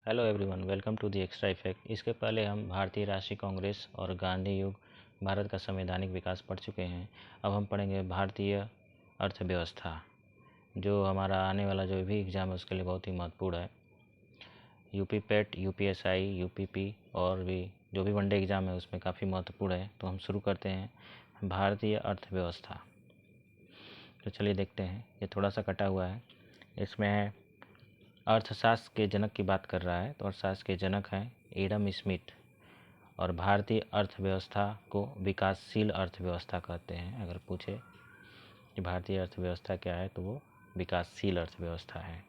Hello everyone, welcome to the extra effect. इसके पहले हम भारतीय राष्ट्रीय कांग्रेस और गांधी युग, भारत का संवैधानिक विकास पढ़ चुके हैं। अब हम पढ़ेंगे भारतीय अर्थव्यवस्था, जो हमारा आने वाला जो भी एग्ज़ाम है उसके लिए बहुत ही महत्वपूर्ण है। यूपी पेट, यूपीएसआई, यूपीपी और भी जो भी वनडे एग्ज़ाम है उसमें काफ़ी महत्वपूर्ण है। तो हम शुरू करते हैं भारतीय अर्थव्यवस्था। तो चलिए देखते हैं। ये थोड़ा सा कटा हुआ है। इसमें है अर्थशास्त्र के जनक की बात कर रहा है, तो अर्थशास्त्र के जनक हैं एडम स्मिथ। और भारतीय अर्थव्यवस्था को विकासशील अर्थव्यवस्था कहते हैं। अगर पूछे कि भारतीय अर्थव्यवस्था क्या है तो वो विकासशील अर्थव्यवस्था है।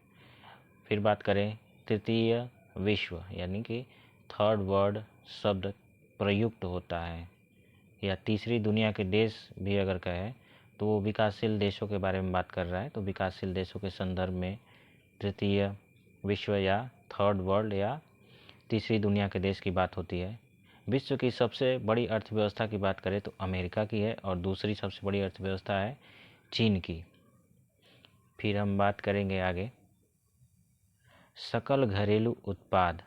फिर बात करें तृतीय विश्व, यानी कि थर्ड वर्ल्ड शब्द प्रयुक्त होता है, या तीसरी दुनिया के देश भी अगर कहे तो वो विकासशील देशों के बारे में बात कर रहा है। तो विकासशील देशों के संदर्भ में तृतीय विश्व या थर्ड वर्ल्ड या तीसरी दुनिया के देश की बात होती है। विश्व की सबसे बड़ी अर्थव्यवस्था की बात करें तो अमेरिका की है, और दूसरी सबसे बड़ी अर्थव्यवस्था है चीन की। फिर हम बात करेंगे आगे सकल घरेलू उत्पाद।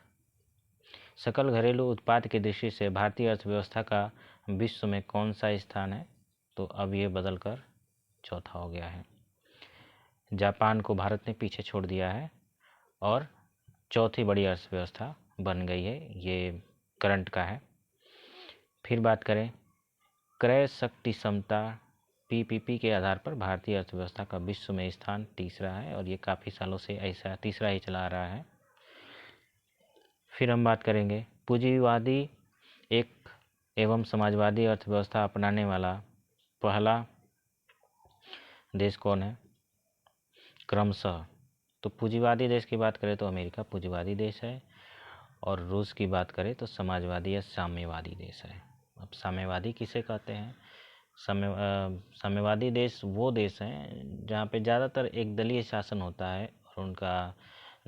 सकल घरेलू उत्पाद की दृष्टि से भारतीय अर्थव्यवस्था का विश्व में कौन सा स्थान है? तो अब ये बदल कर चौथा हो गया है। जापान को भारत ने पीछे छोड़ दिया है और चौथी बड़ी अर्थव्यवस्था बन गई है। ये करंट का है। फिर बात करें क्रय शक्ति क्षमता, पीपीपी के आधार पर भारतीय अर्थव्यवस्था का विश्व में स्थान तीसरा है, और ये काफ़ी सालों से ऐसा तीसरा ही चला आ रहा है। फिर हम बात करेंगे पूंजीवादी एक एवं समाजवादी अर्थव्यवस्था अपनाने वाला पहला देश कौन है क्रमशः? तो पूंजीवादी देश की बात करें तो अमेरिका पूंजीवादी देश है, और रूस की बात करें तो समाजवादी या साम्यवादी देश है। अब साम्यवादी किसे कहते हैं? साम्यवादी देश वो देश हैं जहाँ पे ज़्यादातर एक दलीय शासन होता है और उनका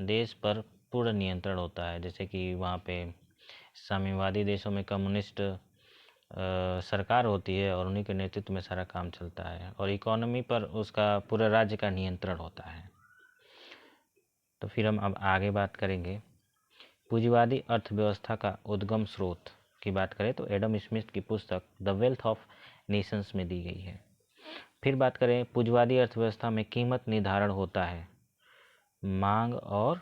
देश पर पूर्ण नियंत्रण होता है। जैसे कि वहाँ पे साम्यवादी देशों में कम्युनिस्ट सरकार होती है और उन्हीं के नेतृत्व में सारा काम चलता है, और इकोनॉमी पर उसका पूरे राज्य का नियंत्रण होता है। तो फिर हम अब आगे बात करेंगे पूंजीवादी अर्थव्यवस्था का उद्गम स्रोत की बात करें तो एडम स्मिथ की पुस्तक द वेल्थ ऑफ नेशंस में दी गई है। फिर बात करें पूंजीवादी अर्थव्यवस्था में कीमत निर्धारण होता है मांग और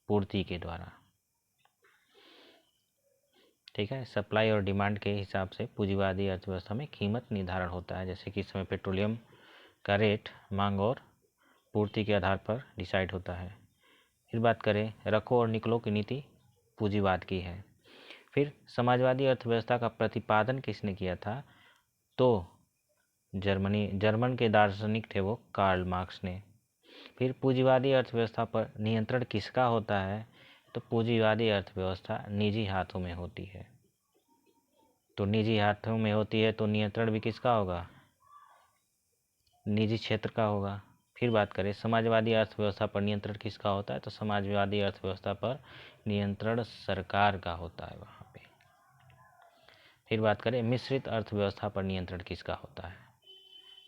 पूर्ति के द्वारा। ठीक है, सप्लाई और डिमांड के हिसाब से पूंजीवादी अर्थव्यवस्था में कीमत निर्धारण होता है। जैसे कि इस समय पेट्रोलियम का रेट मांग और पूर्ति के आधार पर डिसाइड होता है। फिर बात करें रखो और निकलो की नीति पूंजीवाद की है। फिर समाजवादी अर्थव्यवस्था का प्रतिपादन किसने किया था? तो जर्मन के दार्शनिक थे वो कार्ल मार्क्स ने। फिर पूंजीवादी अर्थव्यवस्था पर नियंत्रण किसका होता है? तो पूंजीवादी अर्थव्यवस्था निजी हाथों में होती है। तो निजी हाथों में होती है तो नियंत्रण भी किसका होगा? निजी क्षेत्र का होगा। फिर बात करें समाजवादी अर्थव्यवस्था पर नियंत्रण किसका होता है? तो समाजवादी अर्थव्यवस्था पर नियंत्रण सरकार का होता है वहाँ पे। फिर बात करें मिश्रित अर्थव्यवस्था पर नियंत्रण किसका होता है?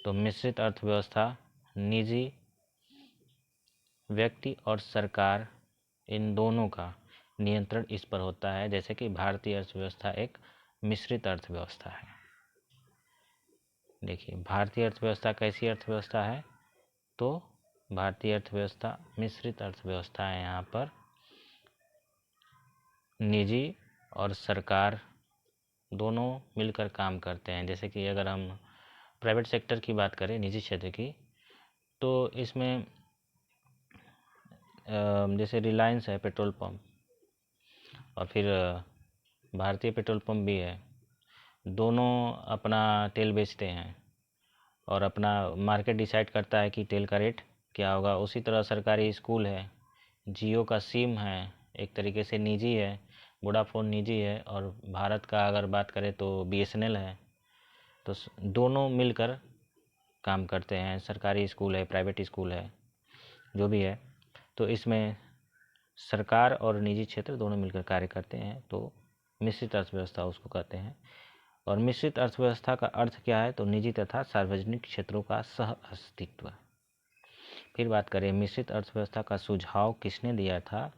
तो मिश्रित अर्थव्यवस्था निजी, व्यक्ति और सरकार, इन दोनों का नियंत्रण इस पर होता है। जैसे कि भारतीय अर्थव्यवस्था एक मिश्रित अर्थव्यवस्था है। देखिए भारतीय अर्थव्यवस्था कैसी अर्थव्यवस्था है? तो भारतीय अर्थव्यवस्था मिश्रित अर्थव्यवस्था है। यहाँ पर निजी और सरकार दोनों मिलकर काम करते हैं। जैसे कि अगर हम प्राइवेट सेक्टर की बात करें, निजी क्षेत्र की, तो इसमें जैसे रिलायंस है पेट्रोल पंप, और फिर भारतीय पेट्रोल पंप भी है। दोनों अपना तेल बेचते हैं और अपना मार्केट डिसाइड करता है कि तेल का रेट क्या होगा। उसी तरह सरकारी स्कूल है, जियो का सिम है, एक तरीके से निजी है, वोडाफोन निजी है, और भारत का अगर बात करें तो बीएसएनएल है। तो दोनों मिलकर काम करते हैं। सरकारी स्कूल है, प्राइवेट स्कूल है, जो भी है, तो इसमें सरकार और निजी क्षेत्र दोनों मिलकर कार्य करते हैं। तो मिश्रित अर्थव्यवस्था उसको कहते हैं। और मिश्रित अर्थव्यवस्था का अर्थ क्या है? तो निजी तथा सार्वजनिक क्षेत्रों का सह अस्तित्व। फिर बात करें मिश्रित अर्थव्यवस्था का सुझाव किसने दिया था?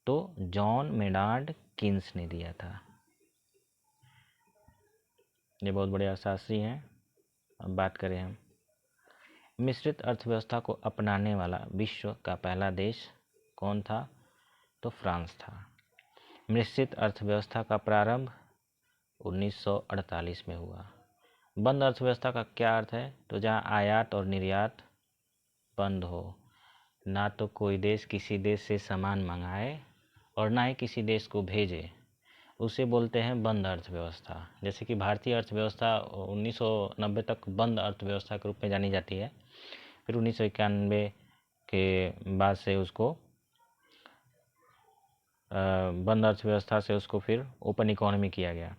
तो जॉन मेनार्ड कीन्स ने दिया था। ये बहुत बड़े अर्थशास्त्री हैं। अब बात करें हम, मिश्रित अर्थव्यवस्था को अपनाने वाला विश्व का पहला देश कौन था? तो फ्रांस था। मिश्रित अर्थव्यवस्था का प्रारंभ 1948 में हुआ। बंद अर्थव्यवस्था का क्या अर्थ है? तो जहां आयात और निर्यात बंद हो, ना तो कोई देश किसी देश से सामान मंगाए और ना ही किसी देश को भेजे, उसे बोलते हैं बंद अर्थव्यवस्था। जैसे कि भारतीय अर्थव्यवस्था 1990 तक बंद अर्थव्यवस्था के रूप में जानी जाती है। फिर 1991 के बाद से उसको बंद अर्थव्यवस्था से उसको फिर ओपन इकोनॉमी किया गया,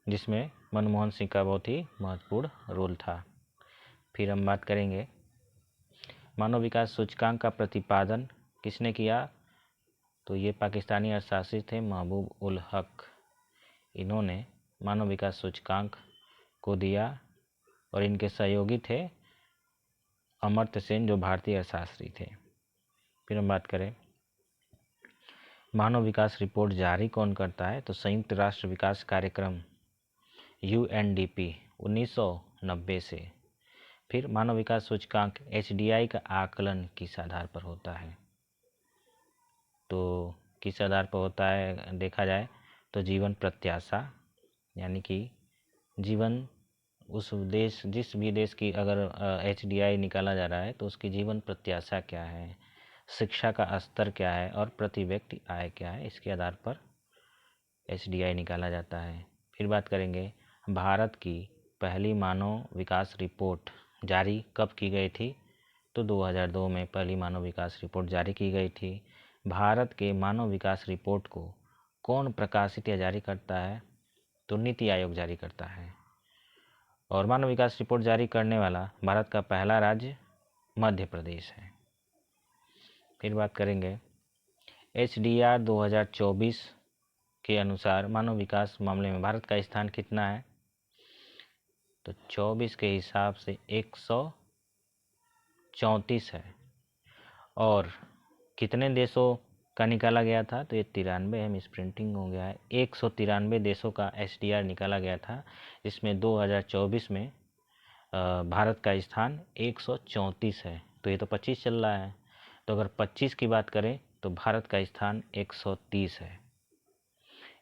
जिसमें मनमोहन सिंह का बहुत ही महत्वपूर्ण रोल था। फिर हम बात करेंगे मानव विकास सूचकांक का प्रतिपादन किसने किया? तो ये पाकिस्तानी अर्थशास्त्री थे महबूब उल हक। इन्होंने मानव विकास सूचकांक को दिया और इनके सहयोगी थे अमर्त्य सेन, जो भारतीय अर्थशास्त्री थे। फिर हम बात करें मानव विकास रिपोर्ट जारी कौन करता है? तो संयुक्त राष्ट्र विकास कार्यक्रम UNDP 1990 से। फिर मानव विकास सूचकांक HDI का आकलन किस आधार पर होता है? तो किस आधार पर होता है देखा जाए तो जीवन प्रत्याशा, यानी कि जीवन उस देश, जिस भी देश की अगर HDI निकाला जा रहा है तो उसकी जीवन प्रत्याशा क्या है, शिक्षा का स्तर क्या है और प्रति व्यक्ति आय क्या है, इसके आधार पर HDI निकाला जाता है। फिर बात करेंगे भारत की पहली मानव विकास रिपोर्ट जारी कब की गई थी? तो 2002 में पहली मानव विकास रिपोर्ट जारी की गई थी। भारत के मानव विकास रिपोर्ट को कौन प्रकाशित या जारी करता है? तो नीति आयोग जारी करता है। और मानव विकास रिपोर्ट जारी करने वाला भारत का पहला राज्य मध्य प्रदेश है। फिर बात करेंगे HDR 2024 के अनुसार मानव विकास मामले में भारत का स्थान कितना है? तो 24 के हिसाब से 134 है। और कितने देशों का निकाला गया था? तो ये 93 है, मिस प्रिंटिंग हो गया है। 193 देशों का HDR निकाला गया था, जिसमें 2024 में भारत का स्थान 134 है। तो ये तो 25 चल रहा है, तो अगर 25 की बात करें तो भारत का स्थान 130 है।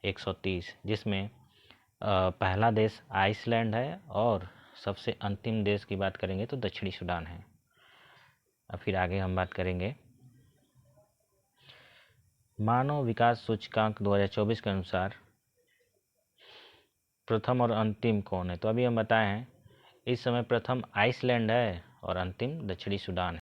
130, जिसमें पहला देश आइसलैंड है और सबसे अंतिम देश की बात करेंगे तो दक्षिणी सूडान है। अब फिर आगे हम बात करेंगे मानव विकास सूचकांक 2024 के अनुसार प्रथम और अंतिम कौन है? तो अभी हम बताए हैं, इस समय प्रथम आइसलैंड है और अंतिम दक्षिणी सूडान है।